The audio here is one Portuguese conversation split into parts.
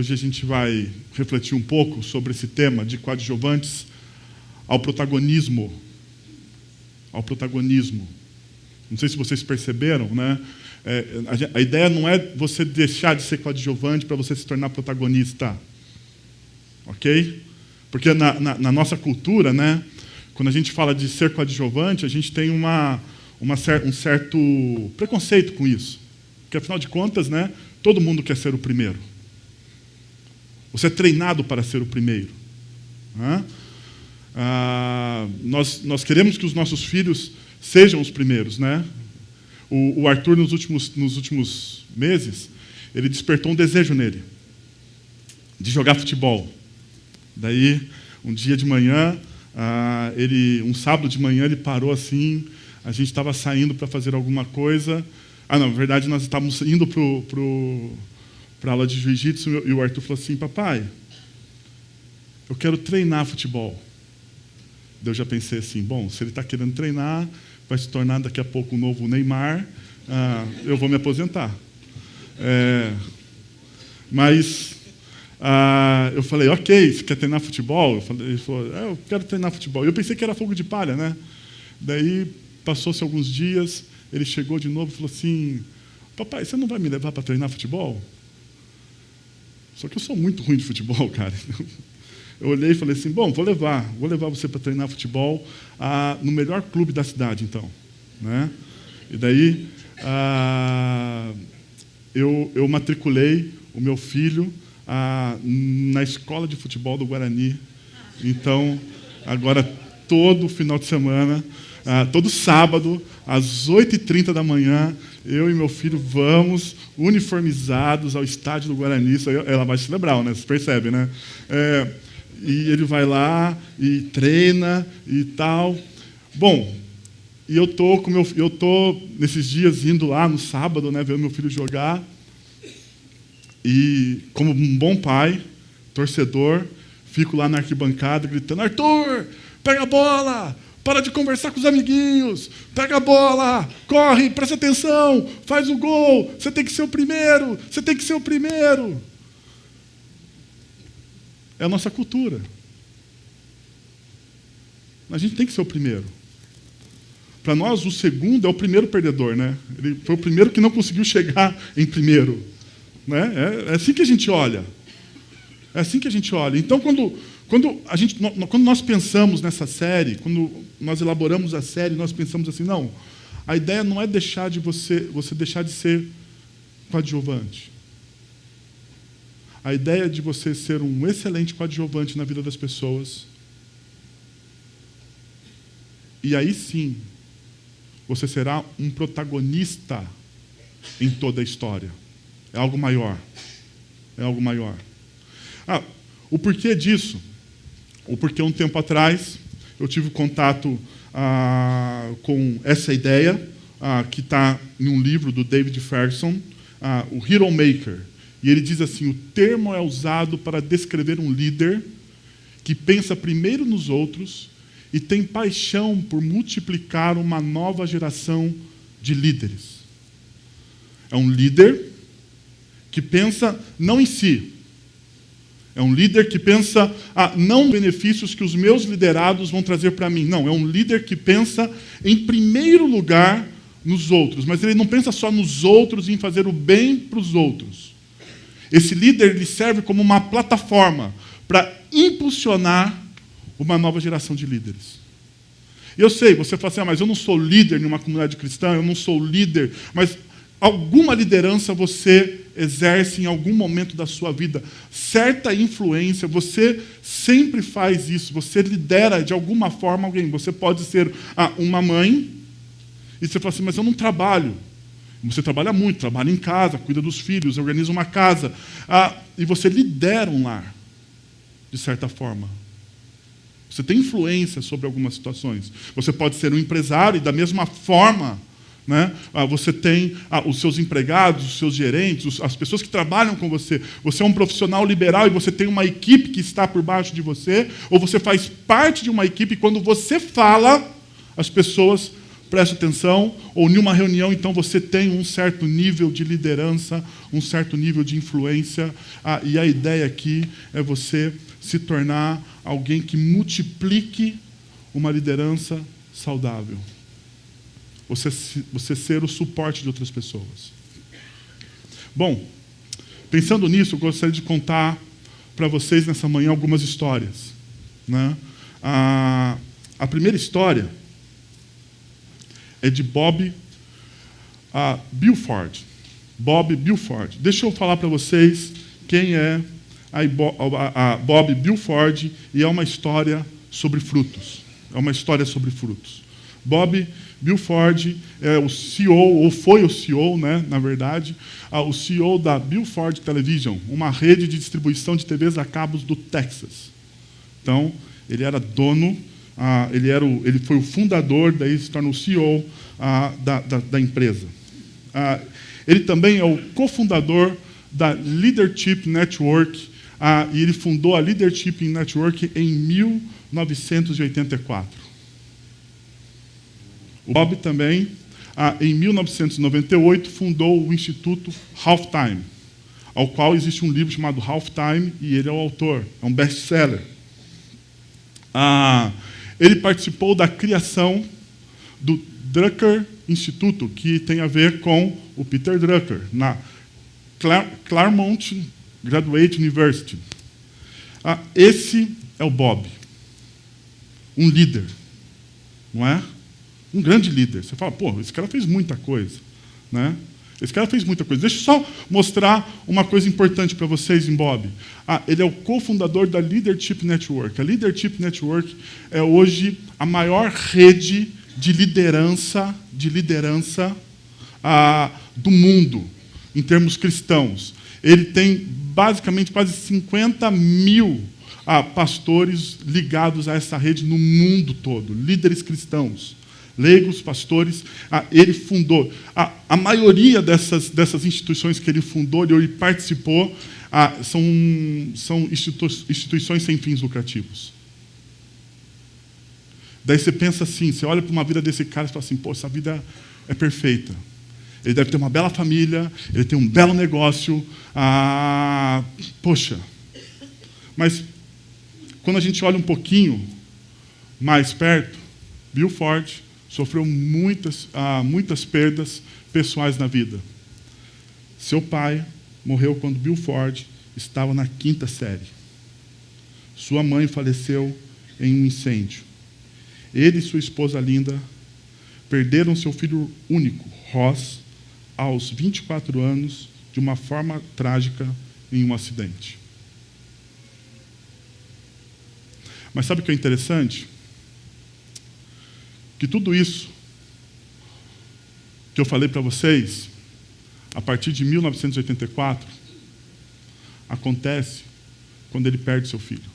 Hoje a gente vai refletir um pouco sobre esse tema de coadjuvantes ao protagonismo. Ao protagonismo. Não sei se vocês perceberam, né? A ideia não é você deixar de ser coadjuvante para você se tornar protagonista. Ok? Porque na nossa cultura, né, quando a gente fala de ser coadjuvante, a gente tem um certo preconceito com isso. Porque, afinal de contas, né, todo mundo quer ser o primeiro. Você é treinado para ser o primeiro. Né? Nós queremos que os nossos filhos sejam os primeiros. Né? O Arthur, nos últimos meses, ele despertou um desejo nele, de jogar futebol. Daí, um dia de manhã, um sábado de manhã, ele parou assim, a gente estava saindo para fazer alguma coisa. Na verdade, nós estávamos indo para a aula de jiu-jitsu e o Arthur falou assim: papai, eu quero treinar futebol. Eu já pensei assim, bom, se ele está querendo treinar, vai se tornar daqui a pouco um novo Neymar, eu vou me aposentar. Mas eu falei, ok, você quer treinar futebol? Ele falou, eu quero treinar futebol. Eu pensei que era fogo de palha, né? Daí, passou-se alguns dias, ele chegou de novo e falou assim: papai, você não vai me levar para treinar futebol? Só que eu sou muito ruim de futebol, cara. Eu olhei e falei assim, bom, vou levar você para treinar futebol no melhor clube da cidade, então. Né? E daí, eu matriculei o meu filho na escola de futebol do Guarani. Então, agora, todo final de semana, todo sábado, às 8h30 da manhã, eu e meu filho vamos uniformizados ao estádio do Guarani. Isso aí, ela vai celebrar, né? Você percebe, né? E ele vai lá e treina e tal. Bom, e eu tô nesses dias indo lá no sábado, né, ver meu filho jogar. E como um bom pai, torcedor, fico lá na arquibancada gritando: Arthur, pega a bola! Para de conversar com os amiguinhos! Pega a bola! Corre, presta atenção! Faz o gol! Você tem que ser o primeiro! Você tem que ser o primeiro! É a nossa cultura. A gente tem que ser o primeiro. Para nós, o segundo é o primeiro perdedor, né? Ele foi o primeiro que não conseguiu chegar em primeiro. Né? É assim que a gente olha. É assim que a gente olha. Então, quando nós pensamos nessa série, quando nós elaboramos a série, nós pensamos assim, não, a ideia não é deixar de você deixar de ser coadjuvante. A ideia é de você ser um excelente coadjuvante na vida das pessoas. E aí sim, você será um protagonista em toda a história. É algo maior. É algo maior. O porquê disso? O porquê um tempo atrás eu tive contato com essa ideia, que está em um livro do David Ferguson, o Hero Maker. E ele diz assim, o termo é usado para descrever um líder que pensa primeiro nos outros e tem paixão por multiplicar uma nova geração de líderes. É um líder que pensa não em si. É um líder que pensa não nos benefícios que os meus liderados vão trazer para mim. Não, é um líder que pensa em primeiro lugar nos outros. Mas ele não pensa só nos outros e em fazer o bem para os outros. Esse líder ele serve como uma plataforma para impulsionar uma nova geração de líderes. Eu sei, você fala assim, mas eu não sou líder em uma comunidade cristã, eu não sou líder, mas alguma liderança você exerce em algum momento da sua vida, certa influência, você sempre faz isso, você lidera de alguma forma alguém. Você pode ser uma mãe, e você fala assim, mas eu não trabalho. Você trabalha muito, trabalha em casa, cuida dos filhos, organiza uma casa, e você lidera um lar, de certa forma. Você tem influência sobre algumas situações. Você pode ser um empresário e, da mesma forma, né, você tem os seus empregados, os seus gerentes, as pessoas que trabalham com você. Você é um profissional liberal e você tem uma equipe que está por baixo de você, ou você faz parte de uma equipe e quando você fala, as pessoas presta atenção, ou em uma reunião, então você tem um certo nível de liderança, um certo nível de influência, e a ideia aqui é você se tornar alguém que multiplique uma liderança saudável. Você ser o suporte de outras pessoas. Bom, pensando nisso, eu gostaria de contar para vocês nessa manhã algumas histórias, né? A primeira história é de Bob Buford. Bob Buford. Deixa eu falar para vocês quem é Bob Buford, e é uma história sobre frutos. É uma história sobre frutos. Bob Buford é o CEO, ou foi o CEO, né, na verdade, o CEO da Buford Television, uma rede de distribuição de TVs a cabos do Texas. Então, ele era dono, ele foi o fundador, daí se torna o CEO da empresa. Ele também é o cofundador da Leadership Network, e ele fundou a Leadership Network em 1984. O Bob também, em 1998, fundou o Instituto Halftime, ao qual existe um livro chamado Halftime, e ele é o autor, é um best-seller. Ele participou da criação do Drucker Instituto, que tem a ver com o Peter Drucker, na Claremont Graduate University. Esse é o Bob, um líder, não é? Um grande líder. Você fala, pô, esse cara fez muita coisa, né? Esse cara fez muita coisa. Deixa eu só mostrar uma coisa importante para vocês em Bob. Ele é o cofundador da Leadership Network. A Leadership Network é hoje a maior rede de liderança do mundo, em termos cristãos. Ele tem basicamente quase 50 mil pastores ligados a essa rede no mundo todo, líderes cristãos. Leigos, pastores, ele fundou. A maioria dessas instituições que ele fundou, ele participou, são instituições sem fins lucrativos. Daí você pensa assim, você olha para uma vida desse cara e fala assim, pô, essa vida é perfeita. Ele deve ter uma bela família, ele tem um belo negócio, poxa. Mas, quando a gente olha um pouquinho mais perto, Buford sofreu muitas perdas pessoais na vida. Seu pai morreu quando Buford estava na 5ª série. Sua mãe faleceu em um incêndio. Ele e sua esposa Linda perderam seu filho único, Ross, aos 24 anos, de uma forma trágica em um acidente. Mas sabe o que é interessante? Que tudo isso que eu falei para vocês, a partir de 1984, acontece quando ele perde seu filho.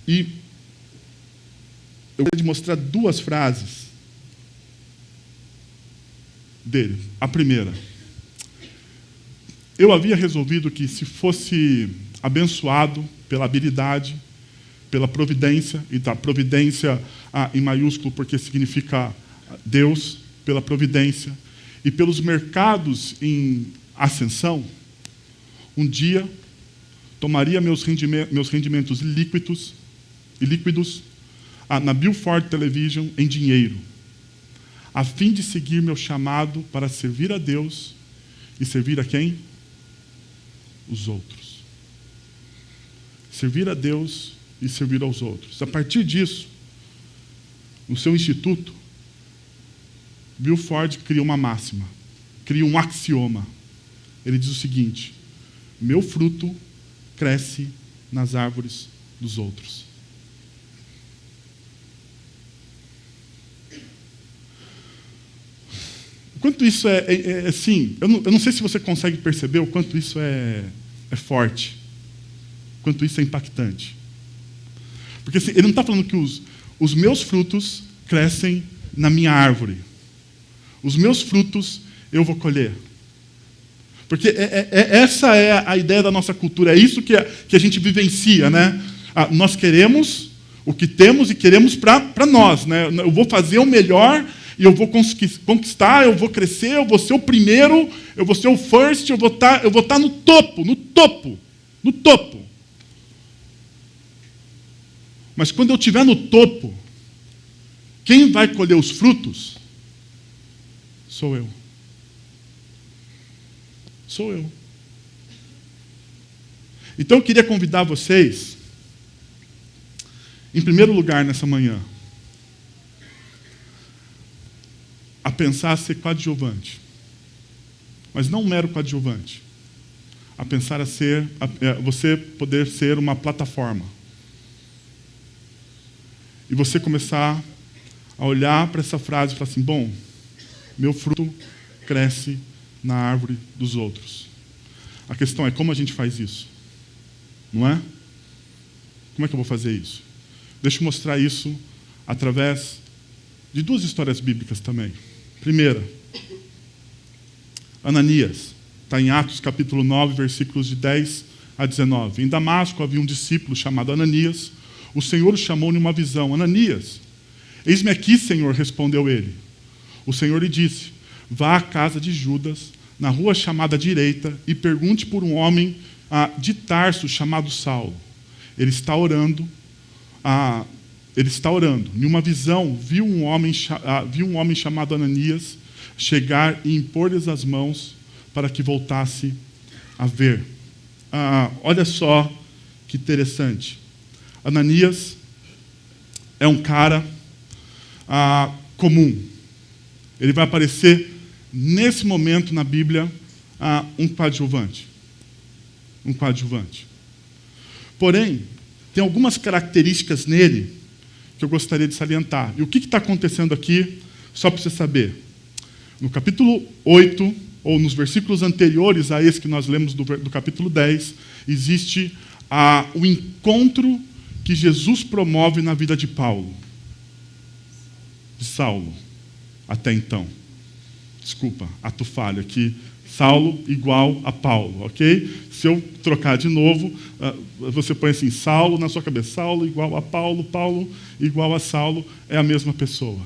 E eu queria mostrar 2 frases dele. A primeira: eu havia resolvido que, se fosse abençoado pela habilidade, pela providência, e da providência em maiúsculo, porque significa Deus, pela providência, e pelos mercados em ascensão, um dia tomaria meus rendimentos líquidos na Buford Television em dinheiro, a fim de seguir meu chamado para servir a Deus e servir a quem? Os outros. Servir a Deus e servir aos outros. A partir disso, no seu instituto, Buford cria uma máxima, cria um axioma. Ele diz o seguinte: meu fruto cresce nas árvores dos outros. Quanto isso é assim, eu não sei se você consegue perceber o quanto isso é forte, quanto isso é impactante. Porque assim, ele não está falando que os meus frutos crescem na minha árvore. Os meus frutos eu vou colher. Porque essa é a ideia da nossa cultura, é isso que a gente vivencia, né? Nós queremos o que temos e queremos para nós, né? Eu vou fazer o melhor e eu vou conquistar, eu vou crescer, eu vou ser o primeiro, eu vou ser o first, eu vou estar no topo. Mas quando eu estiver no topo, quem vai colher os frutos sou eu. Sou eu. Então eu queria convidar vocês, em primeiro lugar nessa manhã, a pensar a ser coadjuvante. Mas não um mero coadjuvante. A pensar você poder ser uma plataforma. E você começar a olhar para essa frase e falar assim, bom, meu fruto cresce na árvore dos outros. A questão é como a gente faz isso, não é? Como é que eu vou fazer isso? Deixa eu mostrar isso através de duas histórias bíblicas também. Primeira, Ananias, está em Atos capítulo 9, versículos de 10 a 19. Em Damasco havia um discípulo chamado Ananias. O Senhor o chamou numa visão. Ananias, eis-me aqui, Senhor, respondeu ele. O Senhor lhe disse, vá à casa de Judas, na rua chamada direita, e pergunte por um homem de Tarso chamado Saulo. Ele está orando. Em uma visão, viu um homem chamado Ananias chegar e impor-lhes as mãos para que voltasse a ver. Olha só que interessante. Ananias é um cara comum. Ele vai aparecer nesse momento na Bíblia um coadjuvante. Um coadjuvante. Porém, tem algumas características nele que eu gostaria de salientar. E o que está acontecendo aqui, só para você saber. No capítulo 8, ou nos versículos anteriores a esse que nós lemos do capítulo 10, existe o encontro que Jesus promove na vida de Paulo. De Saulo, até então. Desculpa, ato falho aqui. Saulo igual a Paulo, ok? Se eu trocar de novo, você põe assim, Saulo na sua cabeça. Saulo igual a Paulo, Paulo igual a Saulo, é a mesma pessoa.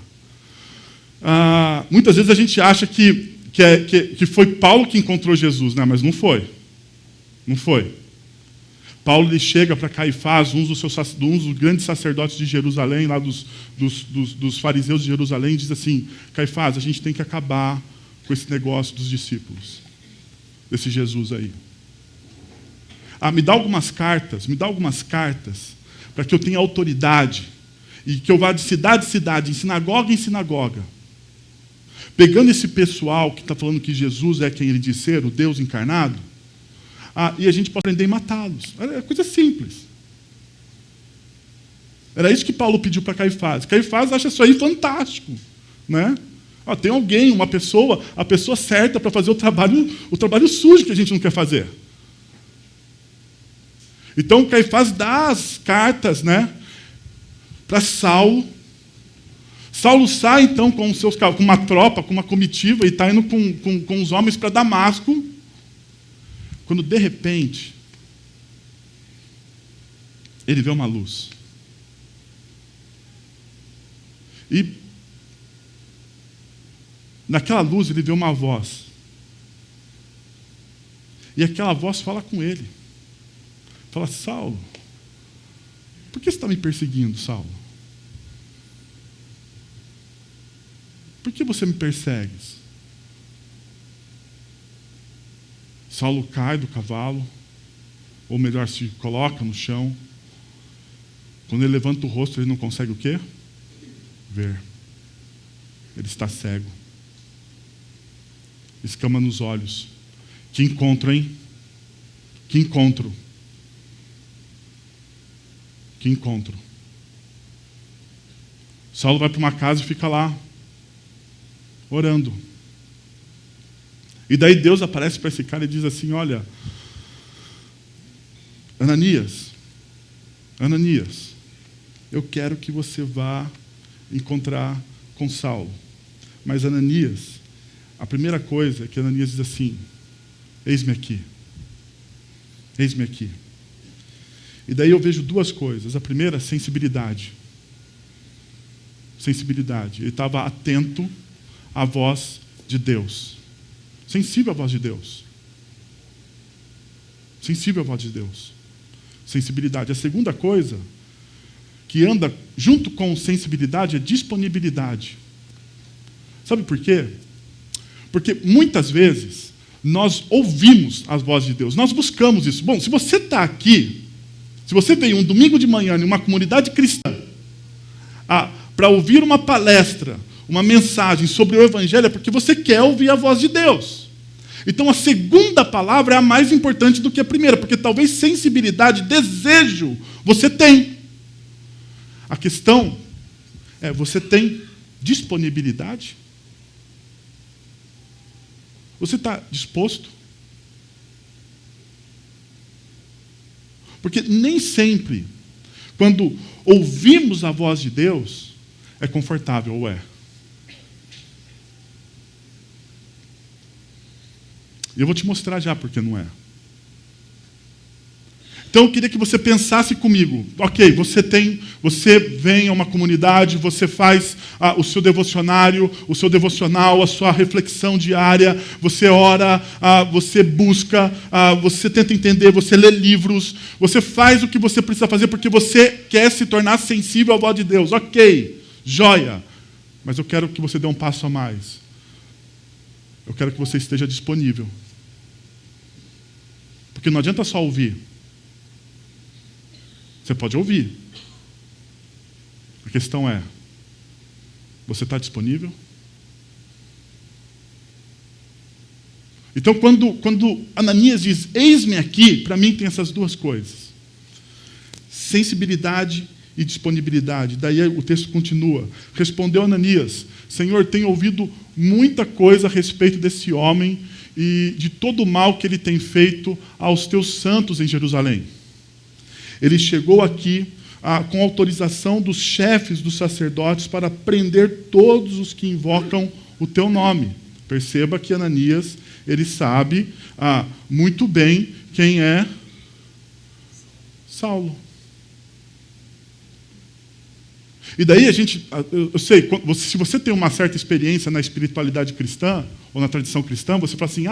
Muitas vezes a gente acha que foi Paulo que encontrou Jesus, né? Mas não foi. Não foi. Paulo ele chega para Caifás, um dos grandes sacerdotes de Jerusalém, lá dos fariseus de Jerusalém, e diz assim, Caifás, a gente tem que acabar com esse negócio dos discípulos, desse Jesus aí. Me dá algumas cartas, para que eu tenha autoridade, e que eu vá de cidade em cidade, em sinagoga, pegando esse pessoal que está falando que Jesus é quem ele diz ser, o Deus encarnado, e a gente pode prender e matá-los. É coisa simples. Era isso que Paulo pediu para Caifás. Caifás acha isso aí fantástico, né? Tem alguém, uma pessoa, a pessoa certa para fazer o trabalho sujo que a gente não quer fazer. Então Caifás dá as cartas, né, para Saulo. Saulo sai então com uma tropa, com uma comitiva, e está indo com os homens para Damasco, quando de repente ele vê uma luz. E naquela luz ele vê uma voz. E aquela voz fala com ele. Fala, Saulo, por que você está me perseguindo, Saulo? Por que você me persegue? Saulo cai do cavalo, ou melhor, se coloca no chão. Quando ele levanta o rosto, ele não consegue o quê? Ver. Ele está cego. Escama nos olhos. Que encontro, hein? Que encontro. Que encontro. Saulo vai para uma casa e fica lá, orando. E daí Deus aparece para esse cara e diz assim, olha, Ananias, eu quero que você vá encontrar com Saulo. Mas Ananias, a primeira coisa é que Ananias diz assim, Eis-me aqui. Eis-me aqui. E daí eu vejo duas coisas. A primeira, sensibilidade. Sensibilidade. Ele estava atento à voz de Deus. Sensível à voz de Deus. Sensível à voz de Deus. Sensibilidade. A segunda coisa, que anda junto com sensibilidade, é disponibilidade. Sabe por quê? Porque muitas vezes nós ouvimos as vozes de Deus, nós buscamos isso. Bom, se você está aqui, se você veio um domingo de manhã em uma comunidade cristã para ouvir uma palestra, uma mensagem sobre o Evangelho, é porque você quer ouvir a voz de Deus. Então a segunda palavra é a mais importante do que a primeira, porque talvez sensibilidade, desejo, você tem. A questão é, você tem disponibilidade? Você está disposto? Porque nem sempre, quando ouvimos a voz de Deus, é confortável, ou é? E eu vou te mostrar já porque não é. Então eu queria que você pensasse comigo. Ok, você vem a uma comunidade, você faz o seu devocionário, o seu devocional, a sua reflexão diária, você ora, você busca, você tenta entender, você lê livros, você faz o que você precisa fazer porque você quer se tornar sensível à voz de Deus. Ok, joia. Mas eu quero que você dê um passo a mais. Eu quero que você esteja disponível. Porque não adianta só ouvir. Você pode ouvir. A questão é, você está disponível? Então, quando Ananias diz, eis-me aqui, para mim tem essas duas coisas. Sensibilidade e disponibilidade. Daí o texto continua. Respondeu Ananias, Senhor, tenho ouvido muita coisa a respeito desse homem e de todo o mal que ele tem feito aos teus santos em Jerusalém. Ele chegou aqui com autorização dos chefes dos sacerdotes para prender todos os que invocam o teu nome. Perceba que Ananias, ele sabe muito bem quem é Saulo. E daí eu sei, se você tem uma certa experiência na espiritualidade cristã, ou na tradição cristã, você fala assim,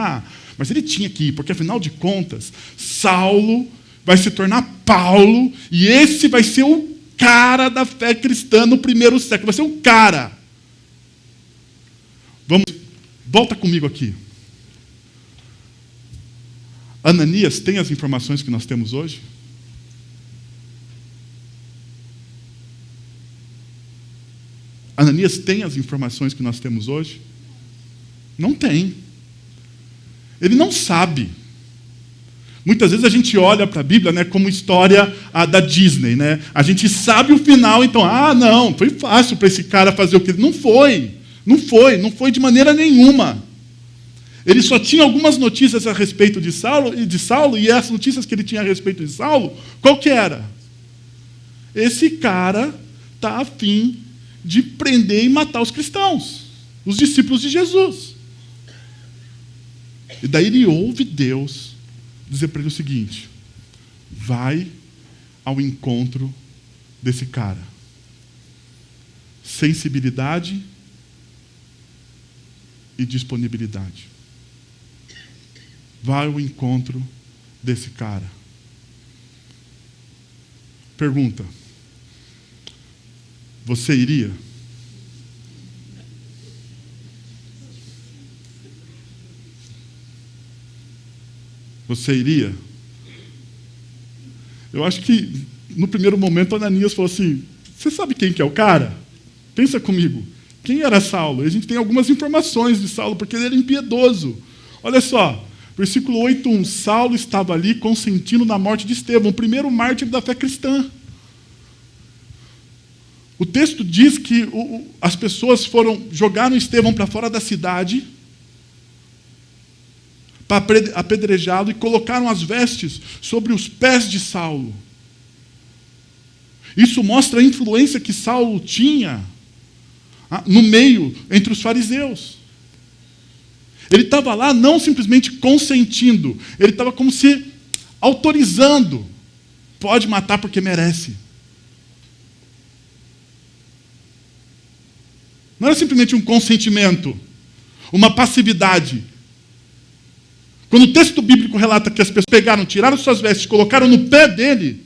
mas ele tinha que ir, porque afinal de contas, Saulo vai se tornar Paulo, e esse vai ser o cara da fé cristã no primeiro século, vai ser o cara. Volta comigo aqui. Ananias tem as informações que nós temos hoje? Ananias tem as informações que nós temos hoje? Não tem. Ele não sabe. Muitas vezes a gente olha para a Bíblia, né, como história da Disney. Né? A gente sabe o final, então, não, foi fácil para esse cara fazer o que ele... Não foi de maneira nenhuma. Ele só tinha algumas notícias a respeito de Saulo, e as notícias que ele tinha a respeito de Saulo, qual que era? Esse cara está a fim de prender e matar os cristãos, os discípulos de Jesus. E daí ele ouve Deus dizer para ele o seguinte, vai ao encontro desse cara. Sensibilidade e disponibilidade. Vai ao encontro desse cara. Pergunta, você iria? Você iria? Eu acho que, no primeiro momento, Ananias falou assim, você sabe quem que é o cara? Pensa comigo. Quem era Saulo? A gente tem algumas informações de Saulo, porque ele era impiedoso. Olha só, versículo 8:1. Saulo estava ali consentindo na morte de Estevão, o primeiro mártir da fé cristã. O texto diz que as pessoas jogaram Estevão para fora da cidade, para apedrejá-lo, e colocaram as vestes sobre os pés de Saulo. Isso mostra a influência que Saulo tinha no meio, entre os fariseus. Ele estava lá não simplesmente consentindo, ele estava como se autorizando. Pode matar porque merece. Não era simplesmente um consentimento, uma passividade. Quando o texto bíblico relata que as pessoas pegaram, tiraram suas vestes, colocaram no pé dele,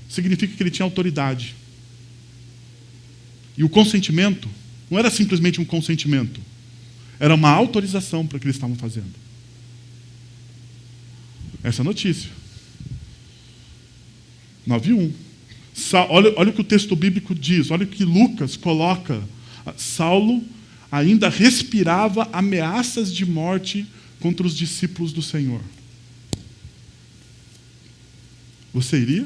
significa que ele tinha autoridade. E o consentimento não era simplesmente um consentimento, era uma autorização para o que eles estavam fazendo. Essa é a notícia. 9:1. Olha o que o texto bíblico diz, olha o que Lucas coloca. Saulo ainda respirava ameaças de morte contra os discípulos do Senhor. Você iria?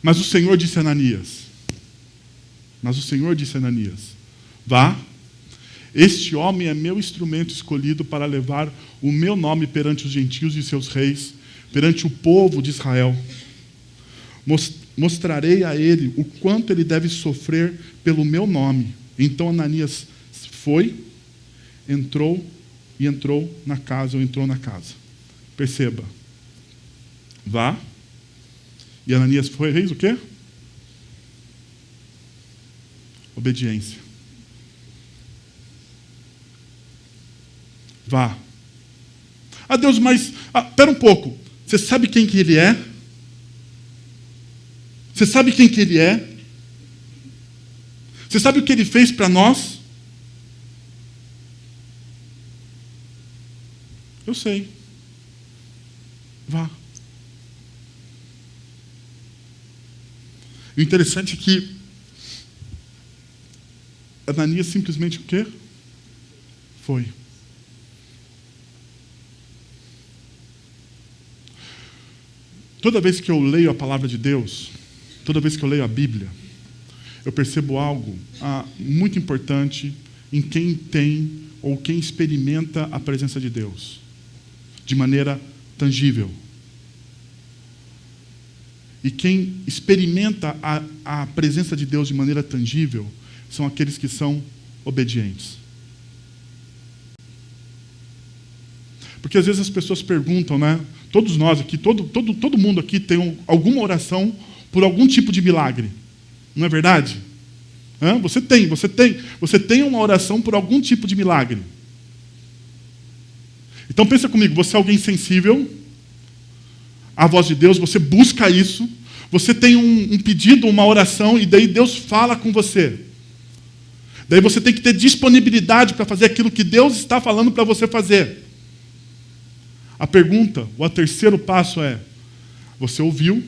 Mas o Senhor disse a Ananias, vá, este homem é meu instrumento escolhido para levar o meu nome perante os gentios e seus reis, perante o povo de Israel. Mostrarei a ele o quanto ele deve sofrer pelo meu nome. Então Ananias foi, entrou na casa. Perceba. Vá. E Ananias foi, fez o quê? Obediência. Vá. Ah, Deus, mas... espera um pouco. Você sabe quem que ele é? Você sabe quem que ele é? Você sabe o que ele fez para nós? Eu sei. Vá. O interessante é que Ananias simplesmente o quê? Foi. Toda vez que eu leio a palavra de Deus, toda vez que eu leio a Bíblia, eu percebo algo muito importante em quem tem ou quem experimenta a presença de Deus de maneira tangível. E quem experimenta a presença de Deus de maneira tangível são aqueles que são obedientes. Porque às vezes as pessoas perguntam, né? Todos nós aqui, todo mundo aqui tem alguma oração por algum tipo de milagre. Não é verdade? Você tem uma oração por algum tipo de milagre. Então pensa comigo, você é alguém sensível à voz de Deus, você busca isso, você tem um pedido, uma oração, e daí Deus fala com você. Daí você tem que ter disponibilidade para fazer aquilo que Deus está falando para você fazer. A pergunta, o terceiro passo é, você ouviu,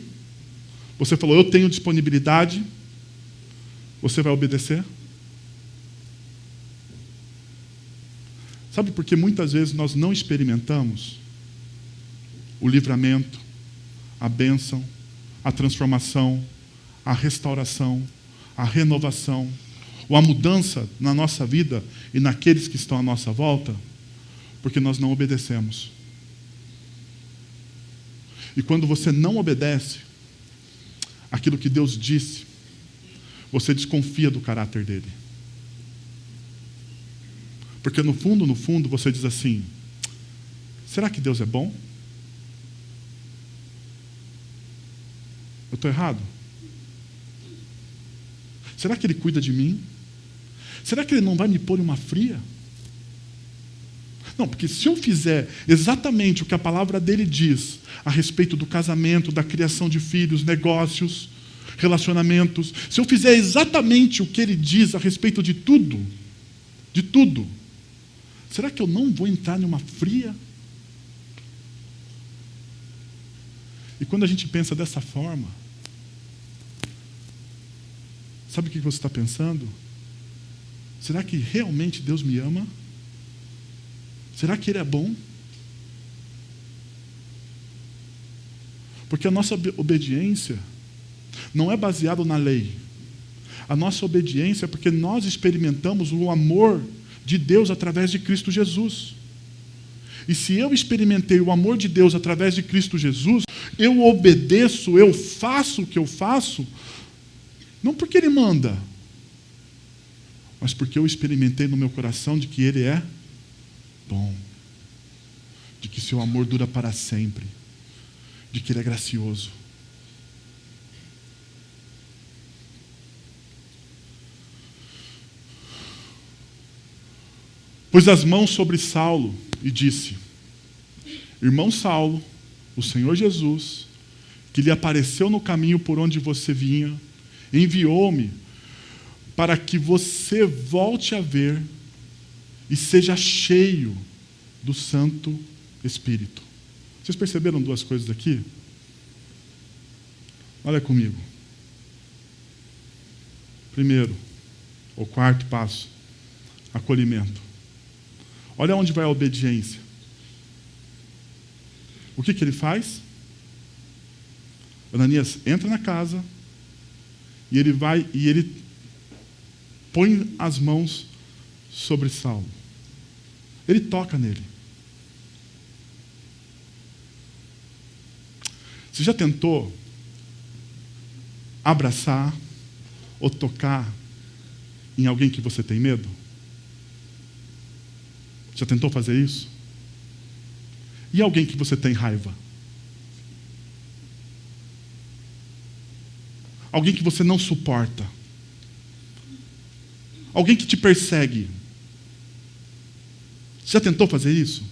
você falou, eu tenho disponibilidade, você vai obedecer? Sabe por que muitas vezes nós não experimentamos o livramento, a bênção, a transformação, a restauração, a renovação, ou a mudança na nossa vida e naqueles que estão à nossa volta? Porque nós não obedecemos. E quando você não obedece aquilo que Deus disse, você desconfia do caráter dele. Porque no fundo, você diz assim, será que Deus é bom? Eu estou errado? Será que Ele cuida de mim? Será que Ele não vai me pôr em uma fria? Não, porque se eu fizer exatamente o que a palavra dele diz a respeito do casamento, da criação de filhos, negócios, relacionamentos, se eu fizer exatamente o que ele diz a respeito de tudo, será que eu não vou entrar numa fria? E quando a gente pensa dessa forma, sabe o que você está pensando? Será que realmente Deus me ama? Será que Ele é bom? Porque a nossa obediência não é baseada na lei. A nossa obediência é porque nós experimentamos o amor de Deus através de Cristo Jesus. E se eu experimentei o amor de Deus através de Cristo Jesus, eu obedeço, eu faço o que eu faço, não porque Ele manda, mas porque eu experimentei no meu coração de que Ele é bom, de que seu amor dura para sempre, de que Ele é gracioso. Pôs as mãos sobre Saulo e disse: irmão Saulo, o Senhor Jesus, que lhe apareceu no caminho por onde você vinha, enviou-me para que você volte a ver e seja cheio do Santo Espírito. Vocês perceberam duas coisas aqui? Olha comigo. Primeiro, o quarto passo, acolhimento. Olha onde vai a obediência. O que ele faz? Ananias entra na casa e ele vai e ele põe as mãos sobre Saulo. Ele toca nele. Você já tentou abraçar ou tocar em alguém que você tem medo? Já tentou fazer isso? E alguém que você tem raiva? Alguém que você não suporta? Alguém que te persegue? Já tentou fazer isso?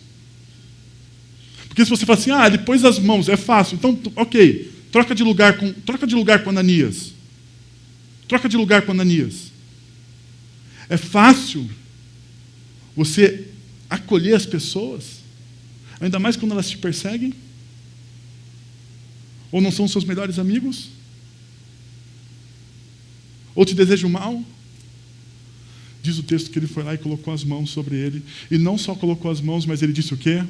Porque se você fala assim, ele pôs as mãos, é fácil, então, ok, troca de lugar com Ananias. Troca de lugar com Ananias. É fácil você acolher as pessoas, ainda mais quando elas te perseguem? Ou não são seus melhores amigos? Ou te desejam mal? Diz o texto que ele foi lá e colocou as mãos sobre ele. E não só colocou as mãos, mas ele disse o quê?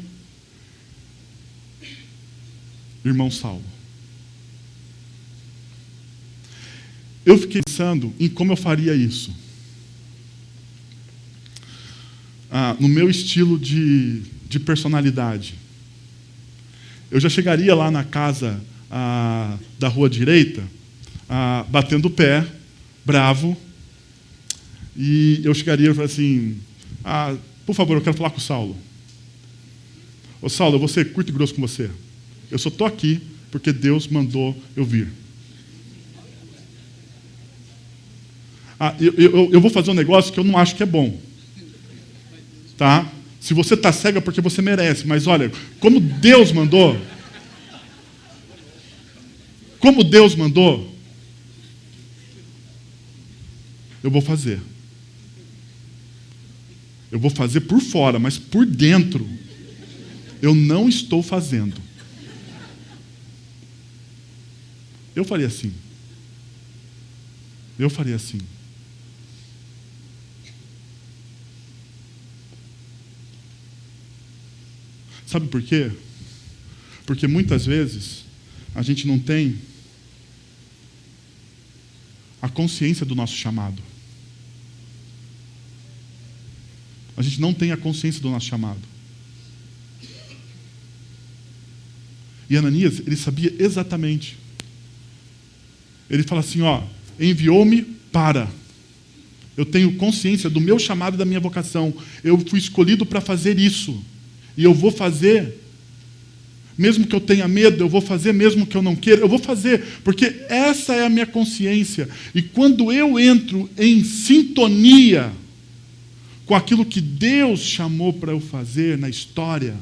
Irmão Saulo. Eu fiquei pensando em como eu faria isso. No meu estilo de personalidade. Eu já chegaria lá na casa da rua direita, batendo o pé, bravo, e eu chegaria e falaria assim, por favor, eu quero falar com o Saulo. Ô Saulo, eu vou ser curto e grosso com você. Eu só estou aqui porque Deus mandou eu vir. Eu vou fazer um negócio que eu não acho que é bom. Tá? Se você está cego é porque você merece, mas olha, como Deus mandou, eu vou fazer. Eu vou fazer por fora, mas por dentro, eu não estou fazendo. Eu faria assim. Eu faria assim. Sabe por quê? Porque muitas vezes a gente não tem a consciência do nosso chamado. A gente não tem a consciência do nosso chamado. E Ananias, ele sabia exatamente. Ele fala assim, enviou-me para. Eu tenho consciência do meu chamado e da minha vocação. Eu fui escolhido para fazer isso. E eu vou fazer, mesmo que eu tenha medo, eu vou fazer mesmo que eu não queira, eu vou fazer, porque essa é a minha consciência. E quando eu entro em sintonia com aquilo que Deus chamou para eu fazer na história,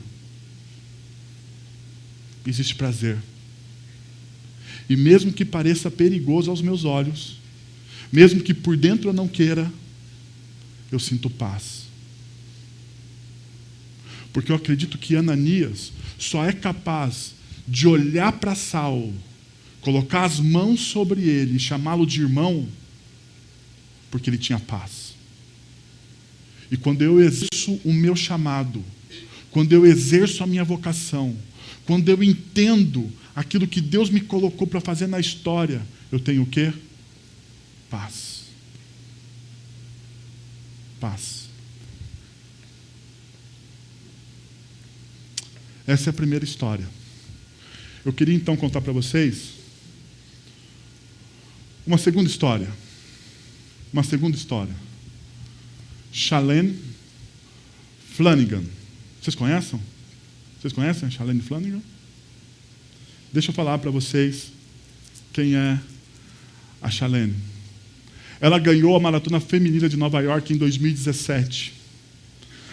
existe prazer. E mesmo que pareça perigoso aos meus olhos, mesmo que por dentro eu não queira, eu sinto paz. Porque eu acredito que Ananias só é capaz de olhar para Saulo, colocar as mãos sobre ele e chamá-lo de irmão, porque ele tinha paz. E quando eu exerço o meu chamado, quando eu exerço a minha vocação, quando eu entendo aquilo que Deus me colocou para fazer na história, eu tenho o quê? Paz. Paz. Essa é a primeira história. Eu queria então contar para vocês uma segunda história. Uma segunda história. Chalene Flanagan. Vocês conhecem? Vocês conhecem a Chalene Flanagan? Deixa eu falar para vocês quem é a Chalene. Ela ganhou a Maratona Feminina de Nova York em 2017.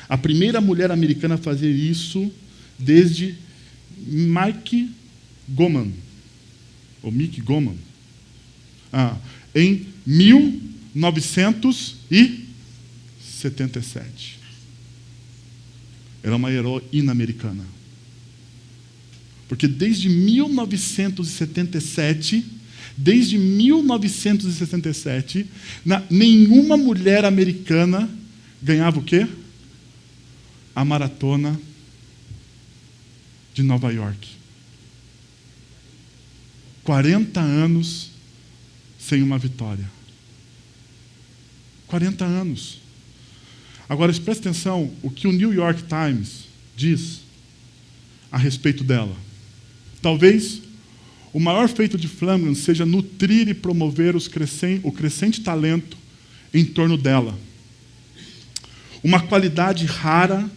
A primeira mulher americana a fazer isso desde Mick Goman, em 1977. Era uma heroína americana. Porque desde 1977, nenhuma mulher americana ganhava o quê? A maratona de Nova York. 40 anos sem uma vitória. 40 anos. Agora, preste atenção o que o New York Times diz a respeito dela. Talvez o maior feito de Flanagan seja nutrir e promover o crescente talento em torno dela. Uma qualidade rara,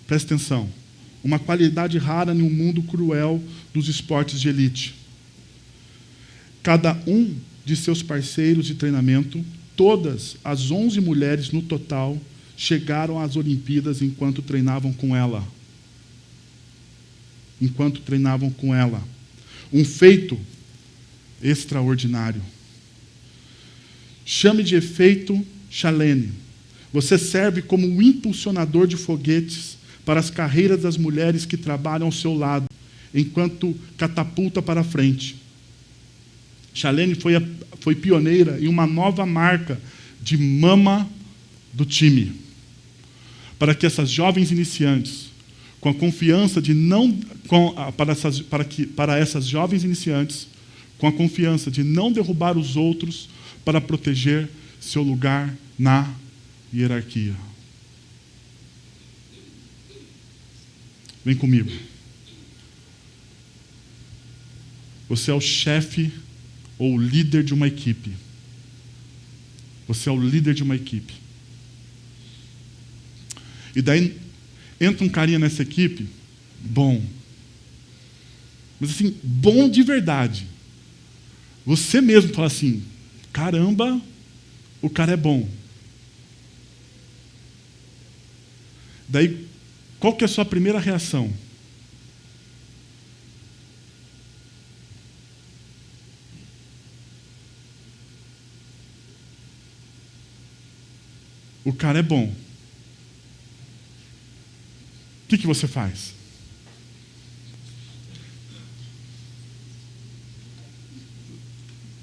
preste atenção, uma qualidade rara em um mundo cruel dos esportes de elite. Cada um de seus parceiros de treinamento, todas as 11 mulheres no total, chegaram às Olimpíadas enquanto treinavam com ela. Um feito extraordinário. Chame de efeito Chalene. Você serve como um impulsionador de foguetes para as carreiras das mulheres que trabalham ao seu lado, enquanto catapulta para frente. Chalene foi pioneira em uma nova marca de mama do time. Para que essas jovens iniciantes, com a confiança de não derrubar os outros para proteger seu lugar na hierarquia. Vem comigo. Você é o chefe ou o líder de uma equipe. Você é o líder de uma equipe. E daí entra um carinha nessa equipe, bom. Mas assim, bom de verdade. Você mesmo fala assim, caramba, o cara é bom. Daí, qual que é a sua primeira reação? O cara é bom. O que você faz?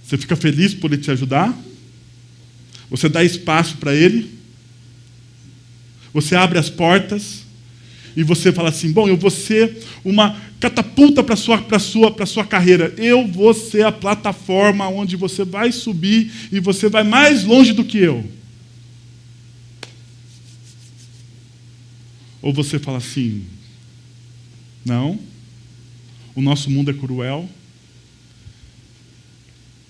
Você fica feliz por ele te ajudar? Você dá espaço para ele? Você abre as portas? E você fala assim, bom, eu vou ser uma catapulta para a sua carreira. Eu vou ser a plataforma onde você vai subir e você vai mais longe do que eu. Ou você fala assim, não, o nosso mundo é cruel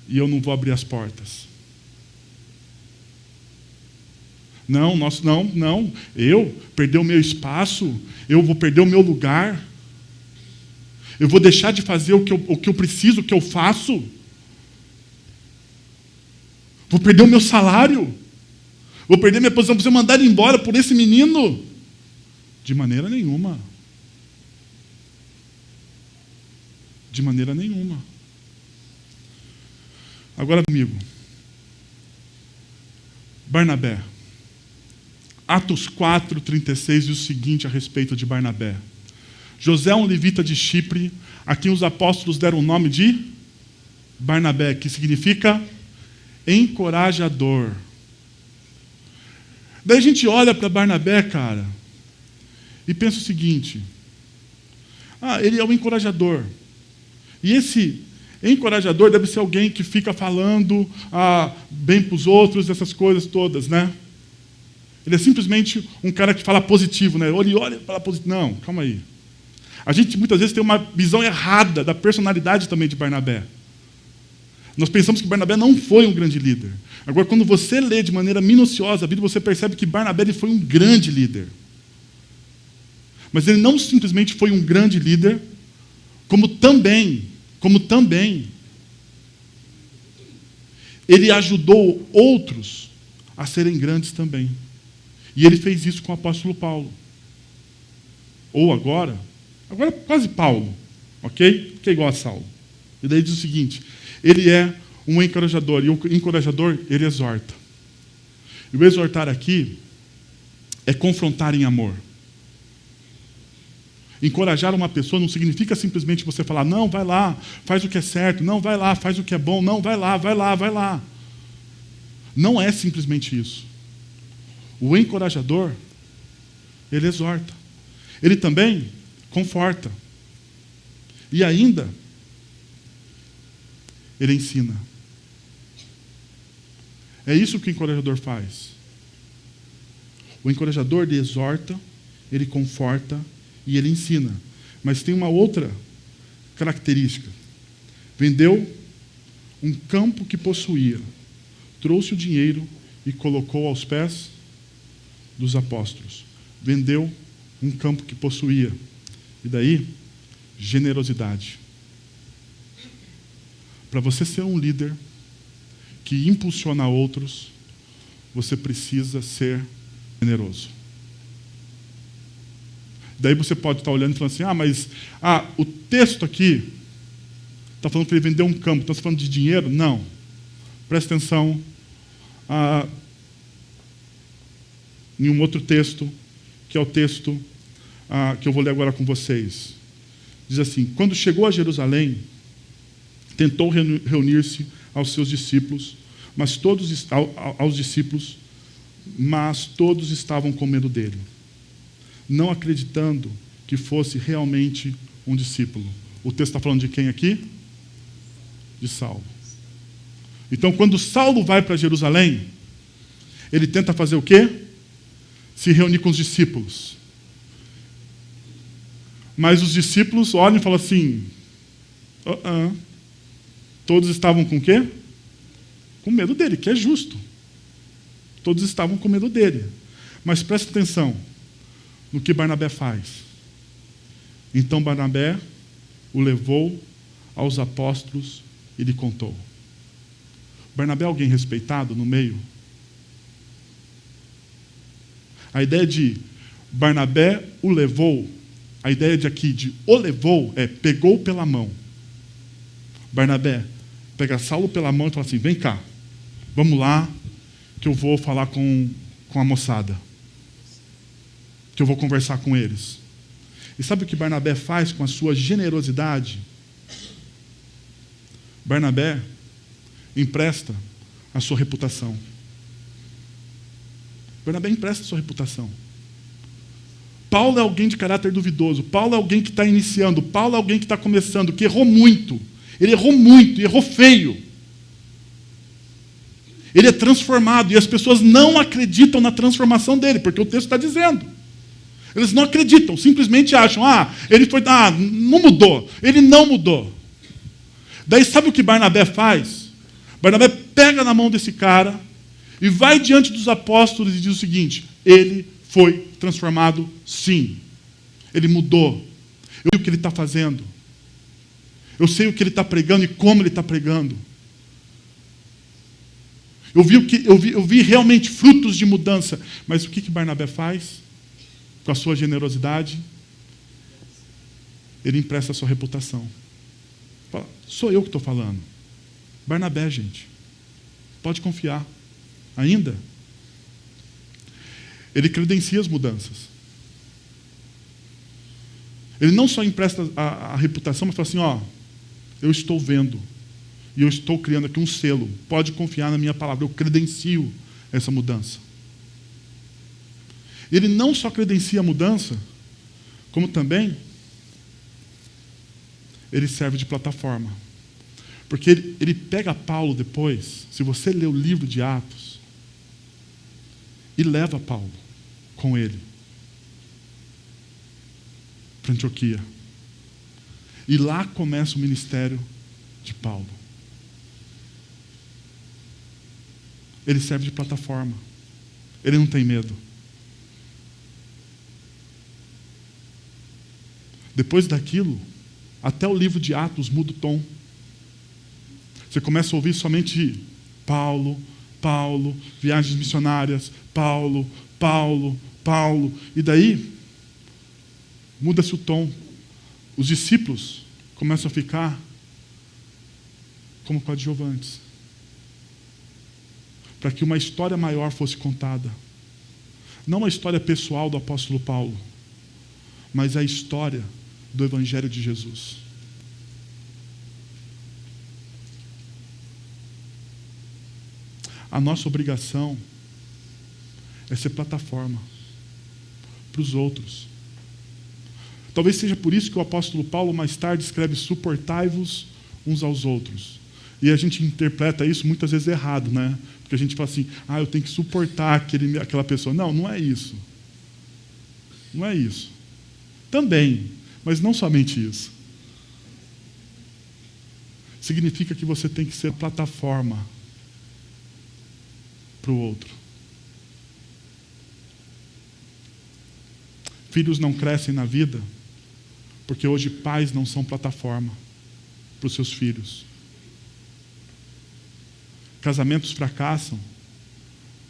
e eu não vou abrir as portas. Não, eu perder o meu espaço, eu vou perder o meu lugar, eu vou deixar de fazer o que eu preciso, o que eu faço, vou perder o meu salário, vou perder minha posição, vou ser mandado embora por esse menino. De maneira nenhuma. De maneira nenhuma. Agora comigo. Barnabé. Atos 4:36 diz o seguinte a respeito de Barnabé. José é um levita de Chipre, a quem os apóstolos deram o nome de Barnabé, que significa encorajador. Daí a gente olha para Barnabé, cara, e pensa o seguinte, ele é um encorajador. E esse encorajador deve ser alguém que fica falando bem para os outros, essas coisas todas, né? Ele é simplesmente um cara que fala positivo, né? Olha e fala positivo. Não, calma aí. A gente muitas vezes tem uma visão errada da personalidade também de Barnabé. Nós pensamos que Barnabé não foi um grande líder. Agora, quando você lê de maneira minuciosa a Bíblia, você percebe que Barnabé ele foi um grande líder. Mas ele não simplesmente foi um grande líder, como também, ele ajudou outros a serem grandes também. E ele fez isso com o apóstolo Paulo. Ou agora quase Paulo, ok? Que é igual a Saulo. E daí diz o seguinte, ele é um encorajador, e o encorajador, ele exorta. E o exortar aqui é confrontar em amor. Encorajar uma pessoa não significa simplesmente você falar, não, vai lá, faz o que é certo, não, vai lá, faz o que é bom, não, vai lá, vai lá, vai lá. Não é simplesmente isso. O encorajador, ele exorta. Ele também conforta. E ainda, ele ensina. É isso que o encorajador faz. O encorajador, ele exorta, ele conforta e ele ensina. Mas tem uma outra característica. Vendeu um campo que possuía, trouxe o dinheiro e colocou aos pés dos apóstolos. Vendeu um campo que possuía. E daí, generosidade. Para você ser um líder que impulsiona outros, você precisa ser generoso. Daí você pode estar olhando e falando assim, mas o texto aqui está falando que ele vendeu um campo, está falando de dinheiro? Não. Presta atenção em um outro texto, que é o texto que eu vou ler agora com vocês. Diz assim, quando chegou a Jerusalém, tentou reunir-se aos seus discípulos, mas todos estavam com medo dele, não acreditando que fosse realmente um discípulo. O texto está falando de quem aqui? De Saulo. Então, quando Saulo vai para Jerusalém, ele tenta fazer o quê? Se reunir com os discípulos. Mas os discípulos olham e falam assim, todos estavam com o quê? Com medo dele, que é justo. Todos estavam com medo dele. Mas presta atenção no que Barnabé faz. Então Barnabé o levou aos apóstolos e lhe contou. Barnabé é alguém respeitado no meio? A ideia de Barnabé o levou, a ideia de aqui de o levou é pegou pela mão. Barnabé pega Saulo pela mão e fala assim, vem cá, vamos lá, que eu vou falar com a moçada. Que eu vou conversar com eles. E sabe o que Barnabé faz com a sua generosidade? Barnabé empresta a sua reputação. Barnabé empresta a sua reputação. Paulo é alguém de caráter duvidoso. Paulo é alguém que está iniciando. Paulo é alguém que está começando, que errou muito. Ele errou muito e errou feio. Ele é transformado e as pessoas não acreditam na transformação dele, porque o texto está dizendo. Eles não acreditam, simplesmente acham, ele foi, não mudou. Ele não mudou. Daí sabe o que Barnabé faz? Barnabé pega na mão desse cara e vai diante dos apóstolos e diz o seguinte, ele foi transformado sim. Ele mudou. Eu sei o que ele está fazendo. Eu sei o que ele está pregando e como ele está pregando. Eu vi realmente frutos de mudança. Mas o que Barnabé faz? Com a sua generosidade, ele empresta a sua reputação. Fala, sou eu que estou falando. Barnabé, gente. Pode confiar. Ainda. Ele credencia as mudanças. Ele não só empresta a reputação, mas fala assim, eu estou vendo. E eu estou criando aqui um selo. Pode confiar na minha palavra. Eu credencio essa mudança. Ele não só credencia a mudança, como também ele serve de plataforma. Porque ele pega Paulo depois, se você ler o livro de Atos, e leva Paulo com ele para Antioquia. E lá começa o ministério de Paulo. Ele serve de plataforma. Ele não tem medo. Depois daquilo, até o livro de Atos muda o tom. Você começa a ouvir somente Paulo, Paulo, viagens missionárias, Paulo, Paulo, Paulo. E daí, muda-se o tom. Os discípulos começam a ficar como coadjuvantes, para que uma história maior fosse contada. Não uma história pessoal do apóstolo Paulo, mas a história do Evangelho de Jesus. A nossa obrigação é ser plataforma para os outros. Talvez seja por isso que o apóstolo Paulo mais tarde escreve: suportai-vos uns aos outros. E a gente interpreta isso muitas vezes errado, né? Porque a gente fala assim: eu tenho que suportar aquela pessoa. Não, não é isso. Não é isso. Também, mas não somente isso. Significa que você tem que ser plataforma para o outro. Filhos não crescem na vida porque hoje pais não são plataforma para os seus filhos. Casamentos fracassam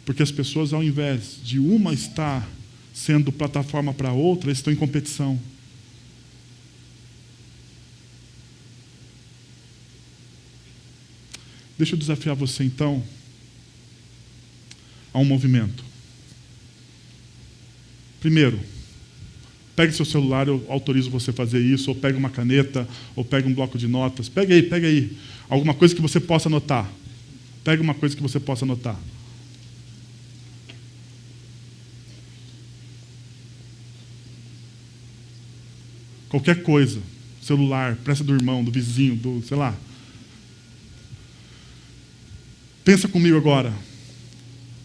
porque as pessoas, ao invés de uma estar sendo plataforma para a outra, estão em competição. Deixa eu desafiar você, então, a um movimento. Primeiro, pegue seu celular, eu autorizo você a fazer isso, ou pegue uma caneta, ou pegue um bloco de notas. Pegue aí. Alguma coisa que você possa anotar. Pegue uma coisa que você possa anotar. Qualquer coisa. Celular, presta do irmão, do vizinho, sei lá. Pensa comigo agora.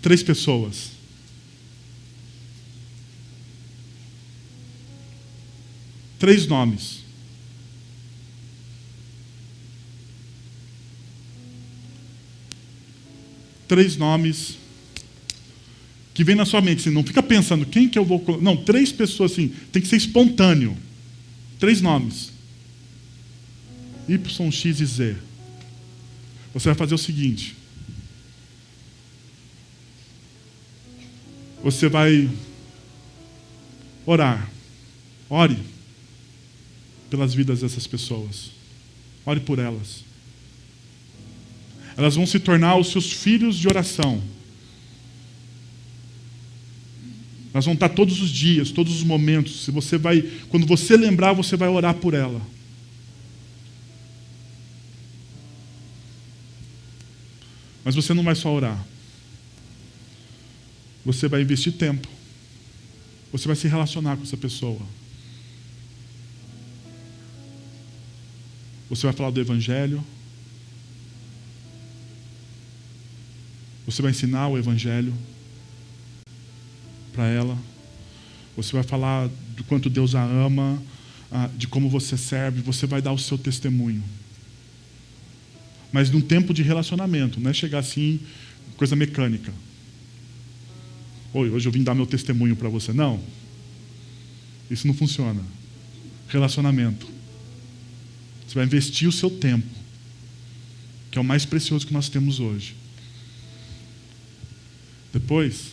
3 pessoas. Três nomes. Três nomes que vem na sua mente. Assim, não fica pensando quem que eu vou colocar. Não, 3 pessoas assim. Tem que ser espontâneo. 3 nomes. Y, X e Z. Você vai fazer o seguinte. Você vai orar. Ore pelas vidas dessas pessoas. Ore por elas. Elas vão se tornar os seus filhos de oração. Elas vão estar todos os dias, todos os momentos. Quando você lembrar, você vai orar por ela. Mas você não vai só orar. Você vai investir tempo. Você vai se relacionar com essa pessoa. Você vai falar do Evangelho. Você vai ensinar o Evangelho para ela. Você vai falar do quanto Deus a ama, de como você serve. Você vai dar o seu testemunho. Mas num tempo de relacionamento, não é chegar assim, coisa mecânica. Oi, hoje eu vim dar meu testemunho para você. Não. Isso não funciona. Relacionamento. Você vai investir o seu tempo, que é o mais precioso que nós temos hoje. Depois,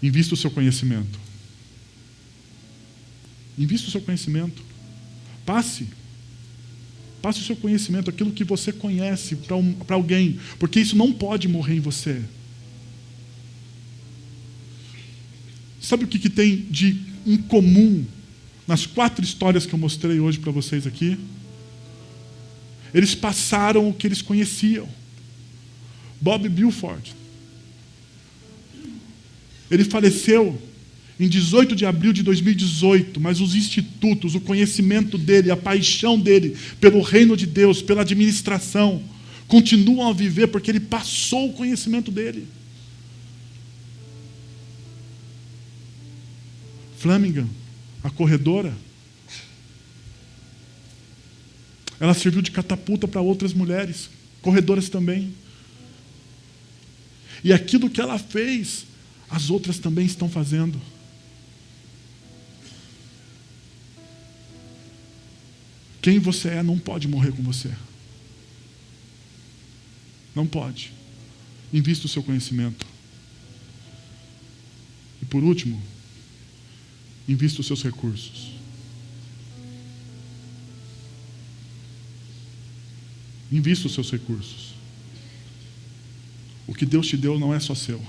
invista o seu conhecimento. Invista o seu conhecimento. Passe o seu conhecimento, aquilo que você conhece, para alguém, porque isso não pode morrer em você. Sabe o que tem de incomum nas 4 histórias que eu mostrei hoje para vocês aqui? Eles passaram o que eles conheciam. Bob Buford. Ele faleceu em 18 de abril de 2018, mas os institutos, o conhecimento dele, a paixão dele pelo reino de Deus, pela administração, continuam a viver porque ele passou o conhecimento dele. Flanagan, a corredora, Ela serviu de catapulta para outras mulheres, corredoras também. E aquilo que ela fez, as outras também estão fazendo. Quem você é não pode morrer com você. Não pode. Invista o seu conhecimento. E por último, invista os seus recursos. Invista os seus recursos. O que Deus te deu não é só seu.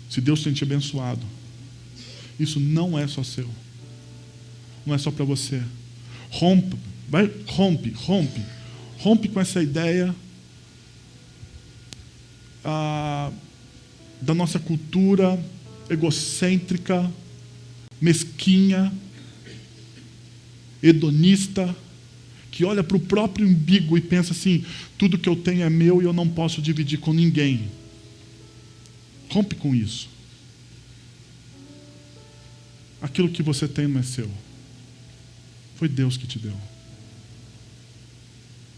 Se Deus tem te abençoado, isso não é só seu. Não é só para você. Rompe com essa ideia da nossa cultura egocêntrica, mesquinha, hedonista, que olha para o próprio umbigo e pensa assim: tudo que eu tenho é meu e eu não posso dividir com ninguém. Rompe com isso. Aquilo que você tem não é seu. Foi Deus que te deu.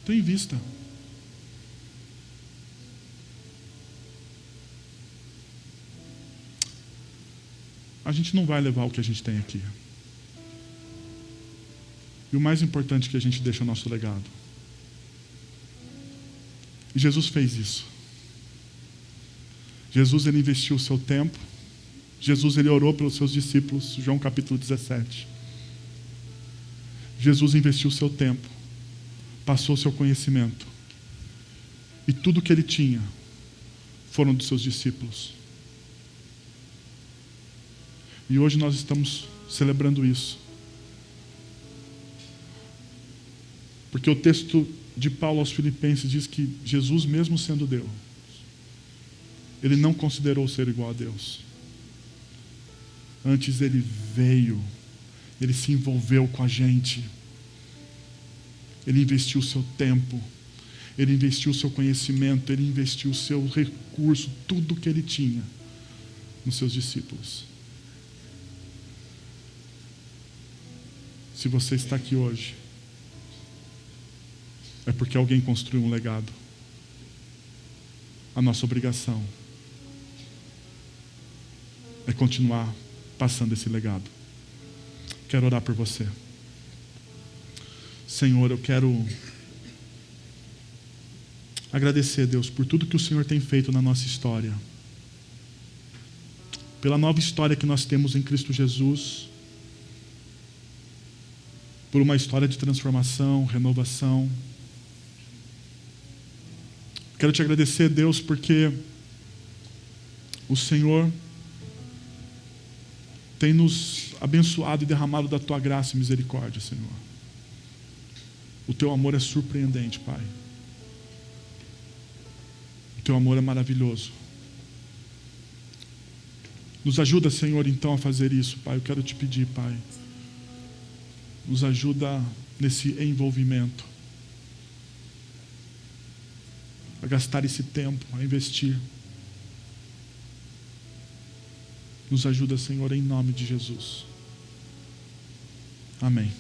Tenha em vista. A gente não vai levar o que a gente tem aqui. E o mais importante é que a gente deixa o nosso legado. E Jesus fez isso. Jesus, ele investiu o seu tempo. Jesus, ele orou pelos seus discípulos. João capítulo 17. Jesus investiu o seu tempo. Passou o seu conhecimento. E tudo que ele tinha foram dos seus discípulos. E hoje nós estamos celebrando isso. Porque o texto de Paulo aos Filipenses diz que Jesus, mesmo sendo Deus, ele não considerou ser igual a Deus. Antes ele veio, ele se envolveu com a gente. Ele investiu o seu tempo, ele investiu o seu conhecimento, ele investiu o seu recurso, tudo que ele tinha nos seus discípulos. Se você está aqui hoje, é porque alguém construiu um legado. A nossa obrigação é continuar passando esse legado. Quero orar por você. Senhor, eu quero agradecer, Deus, por tudo que o Senhor tem feito na nossa história. Pela nova história que nós temos em Cristo Jesus. Por uma história de transformação, renovação. Quero te agradecer, Deus, porque o Senhor tem nos abençoado e derramado da tua graça e misericórdia, Senhor. O teu amor é surpreendente, Pai. O teu amor é maravilhoso. Nos ajuda, Senhor, então a fazer isso, Pai. Eu quero te pedir, Pai. Nos ajuda nesse envolvimento. A gastar esse tempo, a investir. Nos ajuda, Senhor, em nome de Jesus. Amém.